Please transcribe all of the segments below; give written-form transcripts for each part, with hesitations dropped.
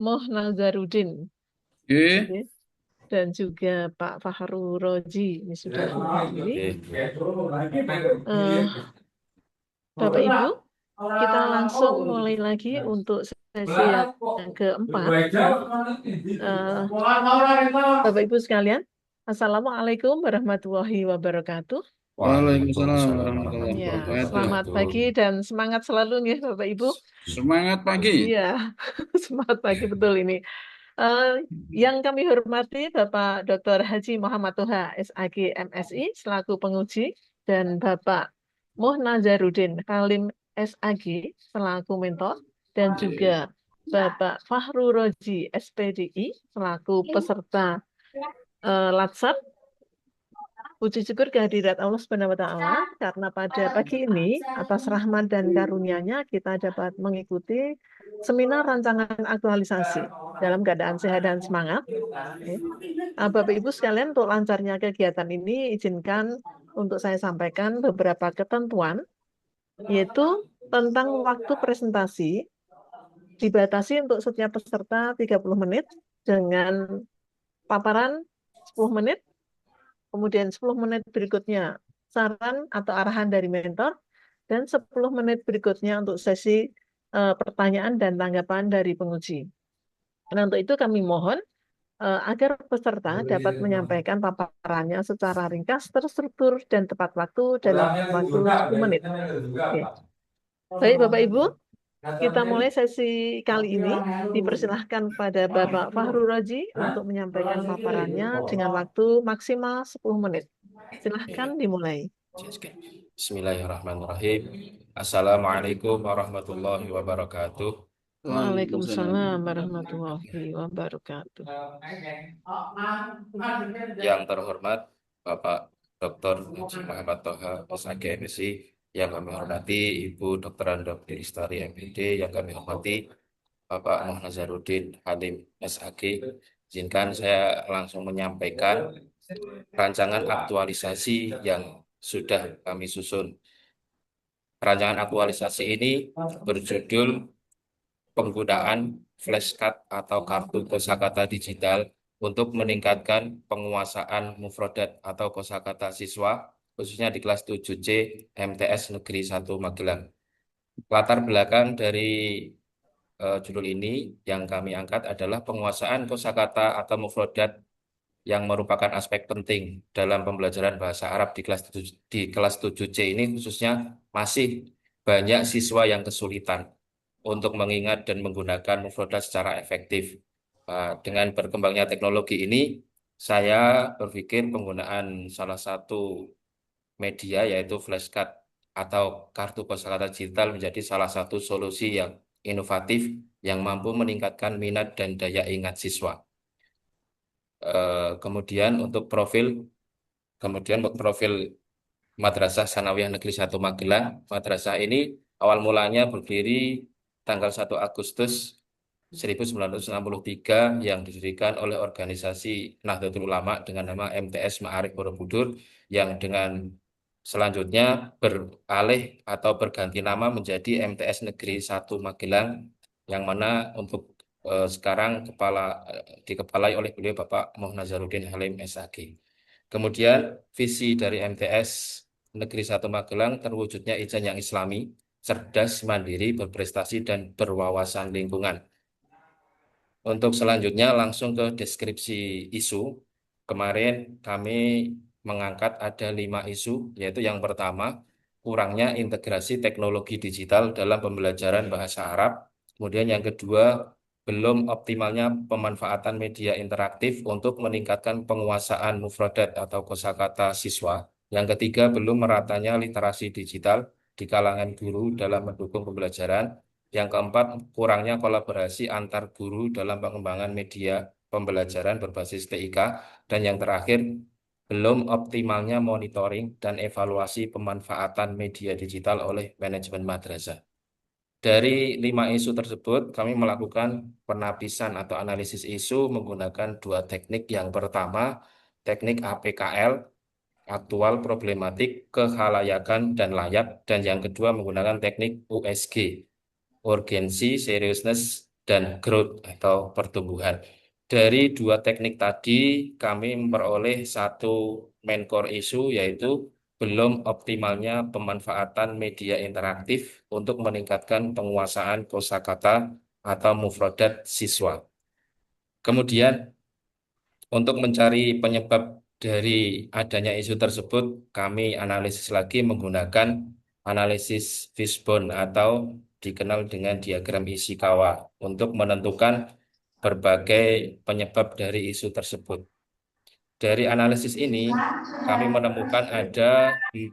Moh Nazarudin, Oke. oke. Dan juga Pak Fahru Roji, ini sudah menghadiri. Eh, Bapak Ibu, kita langsung mulai lagi untuk sesi yang keempat, ya. Eh, Bapak Ibu sekalian, Assalamualaikum warahmatullahi wabarakatuh. Waalaikumsalam Waalaikumsalam warahmatullahi Ya, warahmatullahi wabarakatuh. selamat wabarakatuh. pagi dan semangat selalu nih Bapak Ibu. Semangat pagi. Iya, semangat pagi betul ini. Eh, yang kami hormati Bapak Dr. Haji Muhammad Toha, SAG MSI, selaku penguji, dan Bapak Moh Nazarudin Halim, SAG, selaku mentor, dan juga Bapak Fahru Roji, SPDI, selaku peserta Latsat. Puji syukur kehadirat Allah Subhanahu wa Ta'ala, karena pada pagi ini atas rahmat dan karunia-Nya kita dapat mengikuti seminar rancangan aktualisasi dalam keadaan sehat dan semangat. Oke. Bapak Ibu sekalian, untuk lancarnya kegiatan ini izinkan untuk saya sampaikan beberapa ketentuan, yaitu tentang waktu presentasi dibatasi untuk setiap peserta 30 menit dengan paparan 10 menit. Kemudian 10 menit berikutnya saran atau arahan dari mentor, dan 10 menit berikutnya untuk sesi pertanyaan dan tanggapan dari penguji. Nah, untuk itu kami mohon agar peserta dapat menyampaikan paparannya secara ringkas, terstruktur, dan tepat waktu dalam waktu 10 menit. Oke. Baik, Bapak Ibu, kita mulai sesi kali ini. Dipersilahkan pada Bapak Fahru Raji untuk menyampaikan paparannya dengan waktu maksimal 10 menit. Silahkan dimulai. Bismillahirrahmanirrahim. Assalamualaikum warahmatullahi wabarakatuh. Waalaikumsalam. Waalaikumsalam warahmatullahi wabarakatuh. Yang terhormat Bapak Dr. Haji Muhammad Toha, SAG MSI, yang kami hormati Ibu Dr. Dr. Lestari MPD, yang kami hormati Bapak Muhammad Nazarudin Halim SAG. Izinkan saya langsung menyampaikan rancangan aktualisasi yang sudah kami susun. Rancangan aktualisasi ini berjudul penggunaan flashcard atau kartu kosakata digital untuk meningkatkan penguasaan mufradat atau kosakata siswa, khususnya di kelas 7C MTS Negeri 1 Magelang. Latar belakang dari judul ini yang kami angkat adalah penguasaan kosakata atau mufradat yang merupakan aspek penting dalam pembelajaran bahasa Arab di kelas 7C ini, khususnya masih banyak siswa yang kesulitan untuk mengingat dan menggunakan mufradat secara efektif. Dengan berkembangnya teknologi ini, saya berpikir penggunaan salah satu media yaitu flashcard atau kartu kosakata digital menjadi salah satu solusi yang inovatif yang mampu meningkatkan minat dan daya ingat siswa. Kemudian untuk profil Madrasah Sanawiyah Negeri 1 Magelang. Madrasah ini awal mulanya berdiri tanggal 1 Agustus 1963 yang didirikan oleh organisasi Nahdlatul Ulama dengan nama MTS Ma'arif Borobudur, yang dengan selanjutnya beralih atau berganti nama menjadi MTS Negeri 1 Magelang, yang mana untuk sekarang dikepalai oleh beliau Bapak Muhammad Nazarudin Halim SAG. Kemudian visi dari MTS Negeri 1 Magelang terwujudnya Ijan yang Islami, cerdas, mandiri, berprestasi, dan berwawasan lingkungan. Untuk selanjutnya langsung ke deskripsi isu. Kemarin kami mengangkat ada 5 isu, yaitu yang pertama, kurangnya integrasi teknologi digital dalam pembelajaran bahasa Arab. Kemudian yang kedua, belum optimalnya pemanfaatan media interaktif untuk meningkatkan penguasaan mufradat atau kosakata siswa. Yang ketiga, belum meratanya literasi digital di kalangan guru dalam mendukung pembelajaran. Yang keempat, kurangnya kolaborasi antar guru dalam pengembangan media pembelajaran berbasis TIK. Dan yang terakhir, belum optimalnya monitoring dan evaluasi pemanfaatan media digital oleh manajemen madrasah. Dari 5 isu tersebut, kami melakukan penapisan atau analisis isu menggunakan 2 teknik. Yang pertama, teknik APKL, aktual, problematik, kehalayakan, dan layak. Dan yang kedua menggunakan teknik USG, urgency, seriousness, dan growth atau pertumbuhan. Dari dua teknik tadi, kami memperoleh satu main core issue, yaitu belum optimalnya pemanfaatan media interaktif untuk meningkatkan penguasaan kosakata atau mufradat siswa. Kemudian, untuk mencari penyebab dari adanya isu tersebut, kami analisis lagi menggunakan analisis fishbone atau dikenal dengan diagram Ishikawa untuk menentukan berbagai penyebab dari isu tersebut. Dari analisis ini, kami menemukan ada 4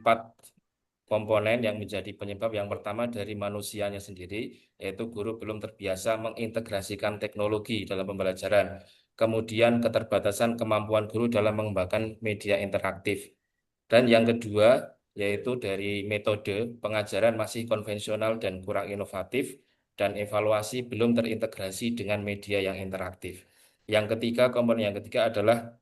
komponen yang menjadi penyebab. Yang pertama dari manusianya sendiri, yaitu guru belum terbiasa mengintegrasikan teknologi dalam pembelajaran. Kemudian keterbatasan kemampuan guru dalam mengembangkan media interaktif. Dan yang kedua, yaitu dari metode pengajaran masih konvensional dan kurang inovatif, dan evaluasi belum terintegrasi dengan media yang interaktif. Yang ketiga, komponen yang ketiga adalah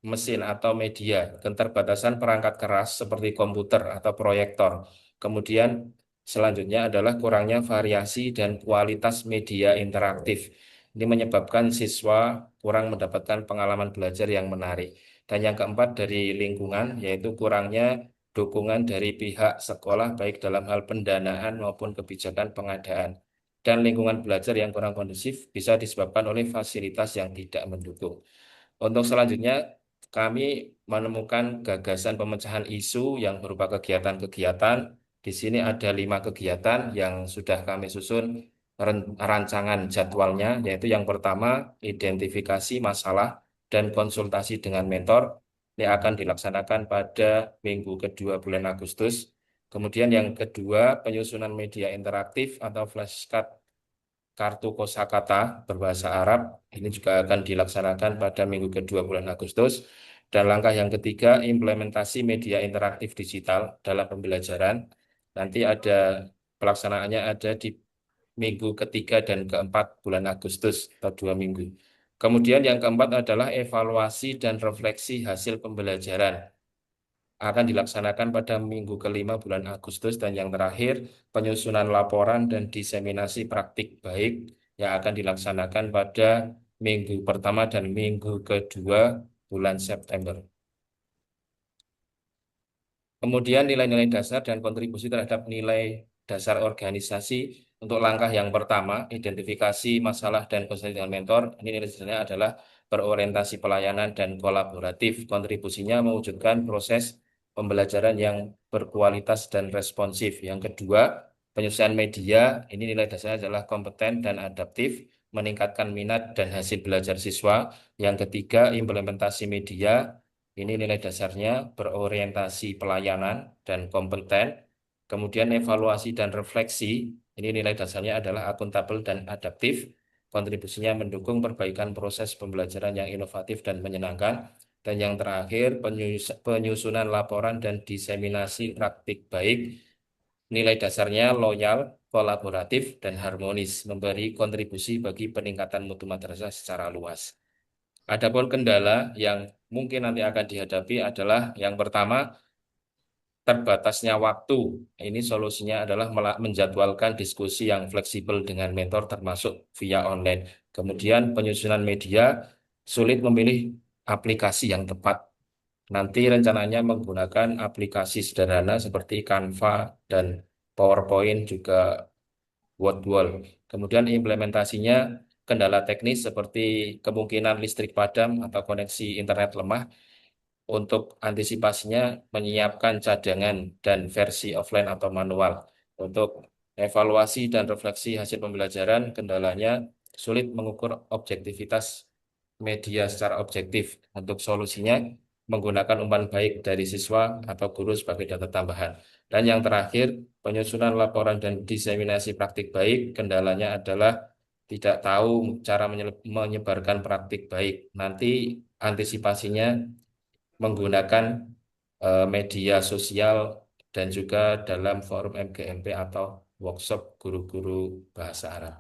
mesin atau media, keterbatasan perangkat keras seperti komputer atau proyektor. Kemudian selanjutnya adalah kurangnya variasi dan kualitas media interaktif. Ini menyebabkan siswa kurang mendapatkan pengalaman belajar yang menarik. Dan yang keempat dari lingkungan, yaitu kurangnya dukungan dari pihak sekolah baik dalam hal pendanaan maupun kebijakan pengadaan. Dan lingkungan belajar yang kurang kondusif bisa disebabkan oleh fasilitas yang tidak mendukung. Untuk selanjutnya, kami menemukan gagasan pemecahan isu yang berupa kegiatan-kegiatan. Di sini ada 5 kegiatan yang sudah kami susun rancangan jadwalnya, yaitu yang pertama, identifikasi masalah dan konsultasi dengan mentor. Ini akan dilaksanakan pada minggu kedua bulan Agustus. Kemudian yang kedua, penyusunan media interaktif atau flashcard kartu kosakata berbahasa Arab. Ini juga akan dilaksanakan pada minggu kedua bulan Agustus. Dan langkah yang ketiga, implementasi media interaktif digital dalam pembelajaran. Nanti ada pelaksanaannya ada di minggu ketiga dan keempat bulan Agustus atau 2 minggu. Kemudian yang keempat adalah evaluasi dan refleksi hasil pembelajaran, akan dilaksanakan pada minggu kelima bulan Agustus. Dan yang terakhir, penyusunan laporan dan diseminasi praktik baik yang akan dilaksanakan pada minggu pertama dan minggu kedua bulan September. Kemudian nilai-nilai dasar dan kontribusi terhadap nilai dasar organisasi. Untuk langkah yang pertama, identifikasi masalah dan konsultasi dengan mentor. Ini nilai dasarnya adalah berorientasi pelayanan dan kolaboratif. Kontribusinya mewujudkan proses pembelajaran yang berkualitas dan responsif. Yang kedua, penyelesaian media. Ini nilai dasarnya adalah kompeten dan adaptif, meningkatkan minat dan hasil belajar siswa. Yang ketiga, implementasi media. Ini nilai dasarnya berorientasi pelayanan dan kompeten. Kemudian evaluasi dan refleksi. Ini nilai dasarnya adalah akuntabel dan adaptif. Kontribusinya mendukung perbaikan proses pembelajaran yang inovatif dan menyenangkan. Dan yang terakhir, penyusunan laporan dan diseminasi praktik baik. Nilai dasarnya loyal, kolaboratif, dan harmonis, memberi kontribusi bagi peningkatan mutu madrasah secara luas. Adapun kendala yang mungkin nanti akan dihadapi adalah yang pertama, terbatasnya waktu. Ini solusinya adalah menjadwalkan diskusi yang fleksibel dengan mentor termasuk via online. Kemudian penyusunan media, sulit memilih aplikasi yang tepat. Nanti rencananya menggunakan aplikasi sederhana seperti Canva dan PowerPoint, juga Wordwall. Kemudian implementasinya, kendala teknis seperti kemungkinan listrik padam atau koneksi internet lemah. Untuk antisipasinya, menyiapkan cadangan dan versi offline atau manual. Untuk evaluasi dan refleksi hasil pembelajaran, kendalanya sulit mengukur objektivitas media secara objektif. Untuk solusinya, menggunakan umpan baik dari siswa atau guru sebagai data tambahan. Dan yang terakhir, penyusunan laporan dan diseminasi praktik baik, kendalanya adalah tidak tahu cara menyebarkan praktik baik. Nanti antisipasinya menggunakan media sosial dan juga dalam forum MGMP atau workshop guru-guru bahasa Arab.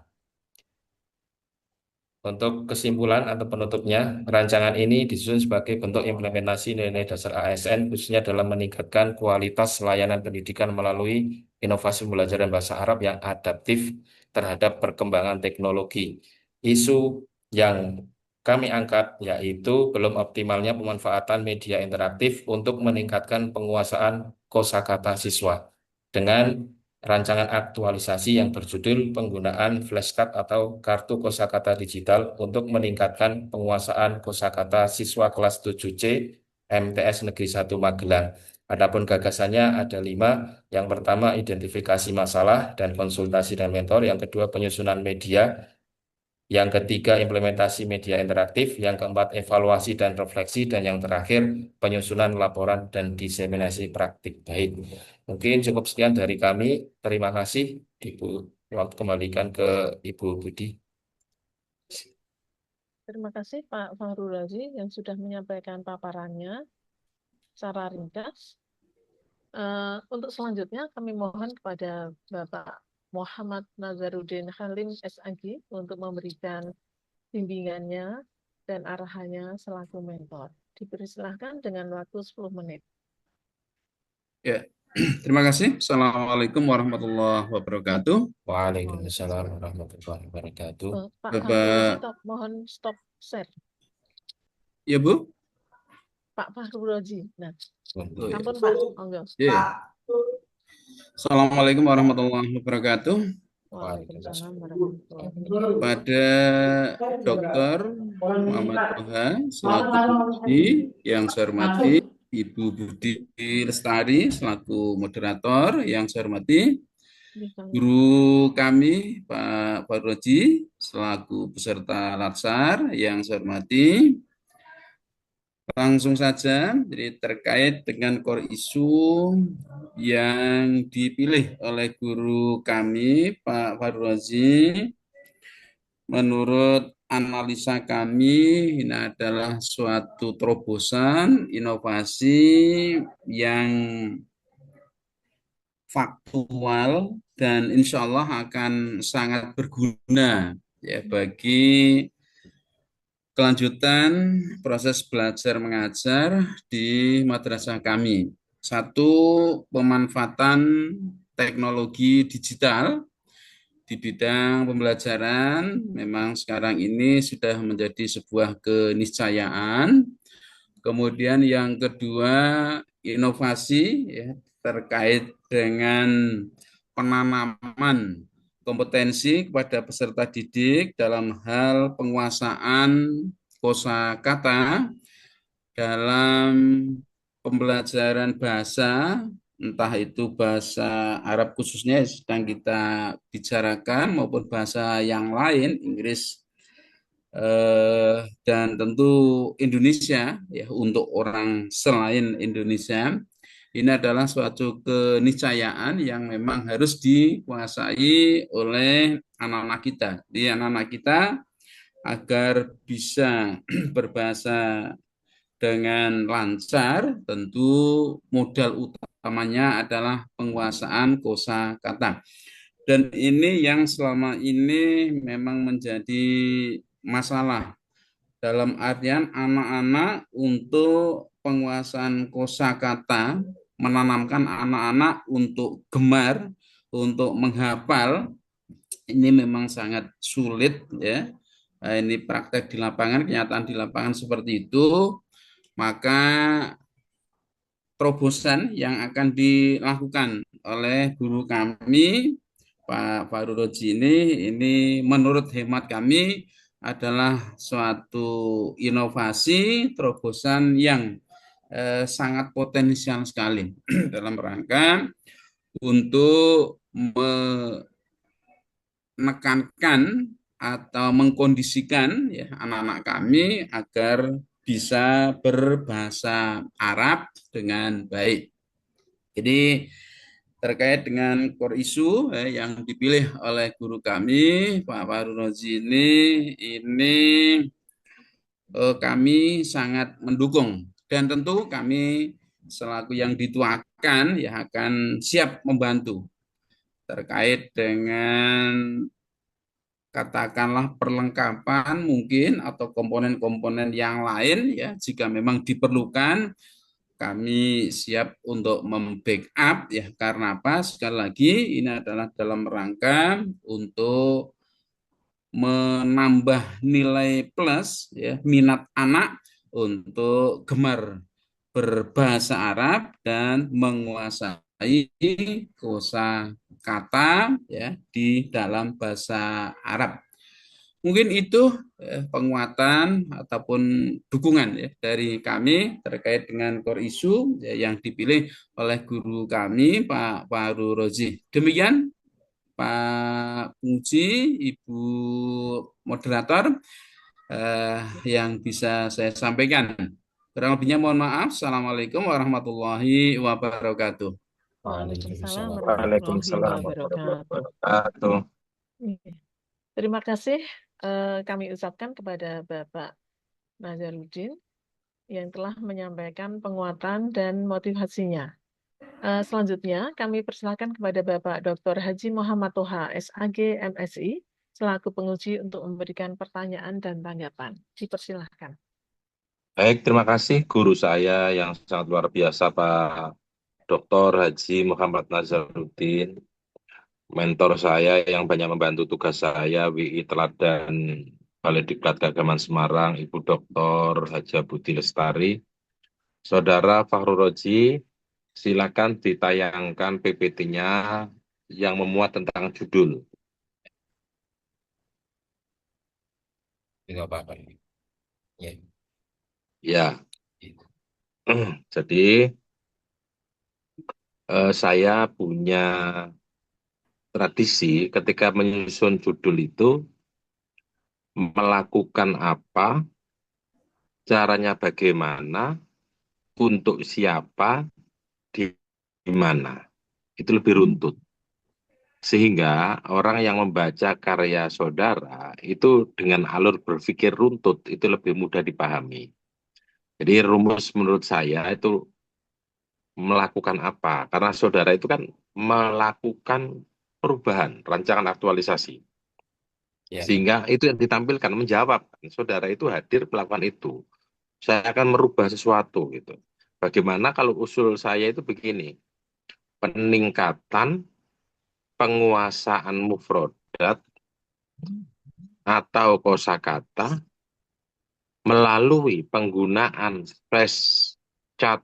Untuk kesimpulan atau penutupnya, rancangan ini disusun sebagai bentuk implementasi nilai dasar ASN, khususnya dalam meningkatkan kualitas layanan pendidikan melalui inovasi pembelajaran bahasa Arab yang adaptif, terhadap perkembangan teknologi. Isu yang kami angkat yaitu belum optimalnya pemanfaatan media interaktif untuk meningkatkan penguasaan kosakata siswa dengan rancangan aktualisasi yang berjudul penggunaan flashcard atau kartu kosakata digital untuk meningkatkan penguasaan kosakata siswa kelas 7C MTS Negeri 1 Magelang. Adapun gagasannya ada 5. Yang pertama, identifikasi masalah dan konsultasi dengan mentor. Yang kedua, penyusunan media. Yang ketiga, implementasi media interaktif. Yang keempat, evaluasi dan refleksi. Dan yang terakhir, penyusunan laporan dan diseminasi praktik baik. Mungkin cukup sekian dari kami. Terima kasih, Ibu. Waktu kembalikan ke Ibu Budi. Terima kasih Pak Fahru Razi yang sudah menyampaikan paparannya secara ringkas. Untuk selanjutnya kami mohon kepada Bapak Muhammad Nazaruddin Halim SAG untuk memberikan bimbingannya dan arahannya selaku mentor. Dipersilahkan dengan waktu 10 menit. Ya, terima kasih. Assalamualaikum warahmatullahi wabarakatuh. Waalaikumsalam warahmatullahi wabarakatuh. Pak Fahru Razi, Bapak, mohon stop share. ya Bu? Pak Fahru Razi. Nah, Oh, ya. ampun Pak. Monggo. Ya. Assalamualaikum warahmatullahi wabarakatuh. Waalaikumsalam warahmatullahi wabarakatuh. Pada Dr. Muhammad Toha selaku penguji, yang saya hormati Ibu Budi Lestari selaku moderator, yang saya hormati guru kami Pak Faroji selaku peserta Latsar, yang saya hormati. Langsung saja, jadi terkait dengan core isu yang dipilih oleh guru kami, Pak Faroji, menurut analisa kami, ini adalah suatu terobosan inovasi yang faktual dan insya Allah akan sangat berguna ya bagi kelanjutan proses belajar mengajar di madrasah kami. Satu, pemanfaatan teknologi digital di bidang pembelajaran memang sekarang ini sudah menjadi sebuah keniscayaan. Kemudian yang kedua, inovasi ya, terkait dengan penanaman kompetensi kepada peserta didik dalam hal penguasaan kosakata dalam pembelajaran bahasa, entah itu bahasa Arab khususnya yang sedang kita bicarakan maupun bahasa yang lain, Inggris dan tentu Indonesia ya untuk orang selain Indonesia. Ini adalah suatu keniscayaan yang memang harus dikuasai oleh anak-anak kita. Di anak-anak kita agar bisa berbahasa dengan lancar, tentu modal utamanya adalah penguasaan kosakata. Dan ini yang selama ini memang menjadi masalah dalam artian anak-anak untuk penguasaan kosakata, menanamkan anak-anak untuk gemar, untuk menghafal, ini memang sangat sulit ya. Nah, ini praktek di lapangan, kenyataan di lapangan seperti itu, maka terobosan yang akan dilakukan oleh guru kami, Pak Faruroji ini menurut hemat kami adalah suatu inovasi terobosan yang sangat potensial sekali dalam rangka untuk menekankan atau mengkondisikan ya anak-anak kami agar bisa berbahasa Arab dengan baik. Jadi terkait dengan core isu yang dipilih oleh guru kami Pak Faruroji ini kami sangat mendukung dan tentu kami selaku yang dituakan ya akan siap membantu terkait dengan katakanlah perlengkapan mungkin atau komponen-komponen yang lain ya jika memang diperlukan kami siap untuk membackup ya, karena apa? Sekali lagi ini adalah dalam rangka untuk menambah nilai plus ya, minat anak untuk gemar berbahasa Arab dan menguasai kosakata ya di dalam bahasa Arab. Mungkin itu penguatan ataupun dukungan ya dari kami terkait dengan core issue ya, yang dipilih oleh guru kami Pak Fahru Rozi. Demikian Pak Puji, Ibu Moderator, yang bisa saya sampaikan. Kurang lebihnya mohon maaf. Assalamualaikum warahmatullahi wabarakatuh. Waalaikumsalam Waalaikumsalam. warahmatullahi Waalaikumsalam wabarakatuh. warahmatullahi wabarakatuh. Iya. Terima kasih kami ucapkan kepada Bapak Nazarudin yang telah menyampaikan penguatan dan motivasinya. Selanjutnya, kami persilakan kepada Bapak Dr. Haji Muhammad Toha, SAG MSI, selaku penguji untuk memberikan pertanyaan dan tanggapan. Dipersilahkan. Baik, terima kasih guru saya yang sangat luar biasa, Pak Dr. Haji Muhammad Nazarudin, mentor saya yang banyak membantu tugas saya, WI Teladan Balai Diklat Keagamaan Semarang, Ibu Dr. Haja Budi Lestari. Saudara Fahru Rozi, silakan ditayangkan PPT-nya yang memuat tentang judul. Tidak apa-apa. Ya. Ya, jadi saya punya tradisi ketika menyusun judul itu melakukan apa, caranya bagaimana, untuk siapa, di mana. Itu lebih runtut. Sehingga orang yang membaca karya saudara itu dengan alur berpikir runtut itu lebih mudah dipahami. Jadi rumus menurut saya itu melakukan apa? Karena saudara itu kan melakukan perubahan, rancangan aktualisasi. Ya. Sehingga itu yang ditampilkan menjawab. Saudara itu hadir melakukan itu. Saya akan merubah sesuatu gitu. Bagaimana kalau usul saya itu begini. Peningkatan penguasaan mufrodat atau kosakata melalui penggunaan flash chat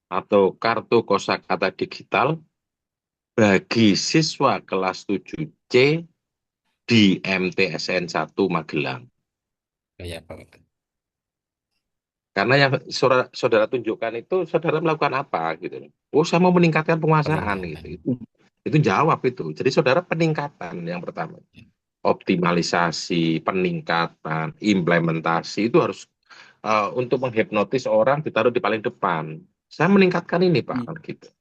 atau kartu kosakata digital bagi siswa kelas 7C di MTSN 1 Magelang. Ya, Pak. Karena yang saudara tunjukkan itu saudara melakukan apa gitu. Oh, saya mau meningkatkan penguasaan gitu. Itu jawab itu. Jadi saudara peningkatan yang pertama. Optimalisasi, peningkatan, implementasi itu harus untuk menghipnotis orang ditaruh di paling depan. Saya meningkatkan ini, Pak, gitu.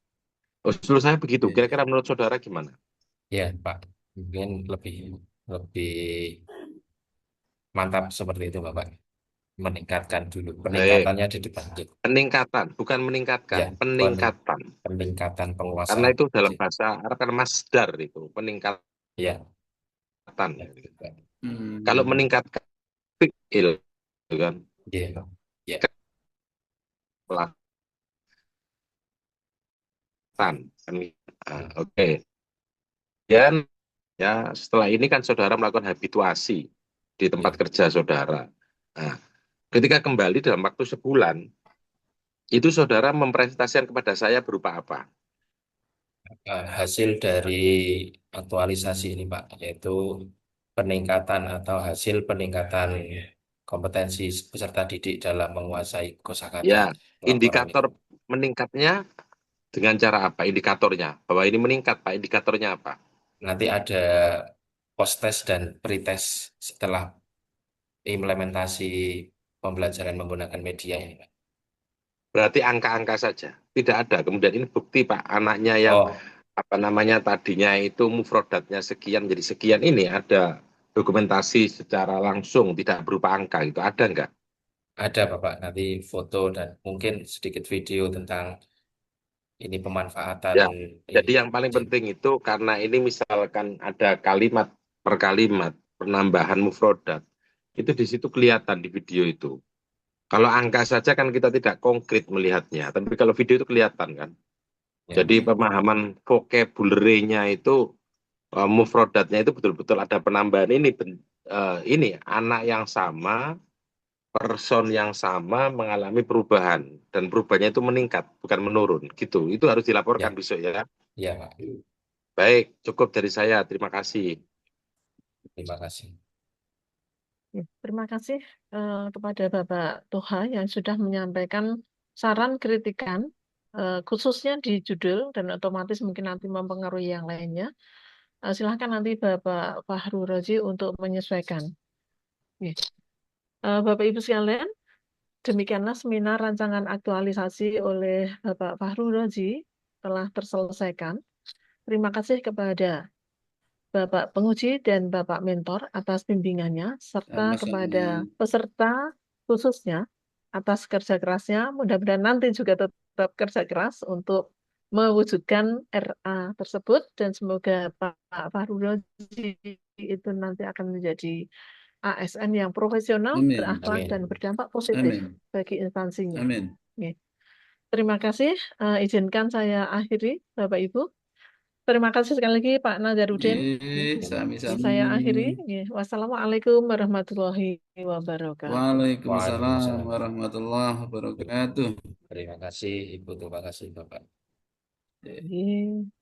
Usul saya begitu. Kira-kira menurut saudara gimana? Ya, Pak. Mungkin lebih mantap seperti itu, Bapak. Meningkatkan dulu. Peningkatannya di depan. Peningkatan, bukan meningkatkan, Ya, peningkatan. Peningkatan penguasaan. Karena itu dalam bahasa Arab kan masdar itu, peningkatan. Ya. Kalau meningkatkan fi'il, gitu kan? Ya. Ya. Oke. Dan ya setelah ini kan saudara melakukan habituasi di tempat kerja saudara. Nah, ketika kembali dalam waktu sebulan, itu saudara mempresentasikan kepada saya berupa apa? Hasil dari aktualisasi ini, Pak, yaitu peningkatan atau hasil peningkatan kompetensi peserta didik dalam menguasai kosakata. Ya, indikator meningkatnya dengan cara apa? Indikatornya, bahwa ini meningkat, Pak, indikatornya apa? Nanti ada post-test dan pre-test setelah implementasi pembelajaran menggunakan media ini, Pak. Berarti angka-angka saja, tidak ada. Kemudian ini bukti, Pak, anaknya yang tadinya itu mufrodatnya sekian jadi sekian, ini ada dokumentasi secara langsung tidak berupa angka, itu ada nggak? Ada, Bapak, nanti foto dan mungkin sedikit video tentang ini pemanfaatan. Ya, jadi yang paling penting itu karena ini misalkan ada kalimat per kalimat penambahan mufrodat, itu di situ kelihatan di video itu. Kalau angka saja kan kita tidak konkret melihatnya, tapi kalau video itu kelihatan kan. Ya. Jadi pemahaman vocabulary-nya itu mufrodatnya itu betul-betul ada penambahan ini anak yang sama, person yang sama mengalami perubahan dan perubahannya itu meningkat bukan menurun gitu. Itu harus dilaporkan Ya. besok ya. Ya, Pak. Baik, cukup dari saya. Terima kasih. Terima kasih. Ya, terima kasih kepada Bapak Toha yang sudah menyampaikan saran kritikan, khususnya di judul dan otomatis mungkin nanti mempengaruhi yang lainnya. Silahkan nanti Bapak Fahru Rozi untuk menyesuaikan. Ya. Bapak Ibu sekalian, demikianlah seminar rancangan aktualisasi oleh Bapak Fahru Rozi telah terselesaikan. Terima kasih kepada Bapak penguji dan Bapak mentor atas bimbingannya, serta kepada Sama-sama. peserta khususnya atas kerja kerasnya. Mudah-mudahan nanti juga tetap kerja keras untuk mewujudkan RA tersebut, dan semoga Pak Fahru Rozi itu nanti akan menjadi ASN yang profesional, Amin. berakhlak, Amin. dan berdampak positif Amin. bagi instansinya. Amin. Oke. Terima kasih. Izinkan saya akhiri, Bapak Ibu. Terima kasih sekali lagi Pak Nazarudin. Sami-sami. Saya akhiri. Wassalamualaikum warahmatullahi wabarakatuh. Waalaikumsalam Waalaikumsalam. warahmatullahi wabarakatuh. Terima kasih Ibu, terima kasih Bapak. Iya.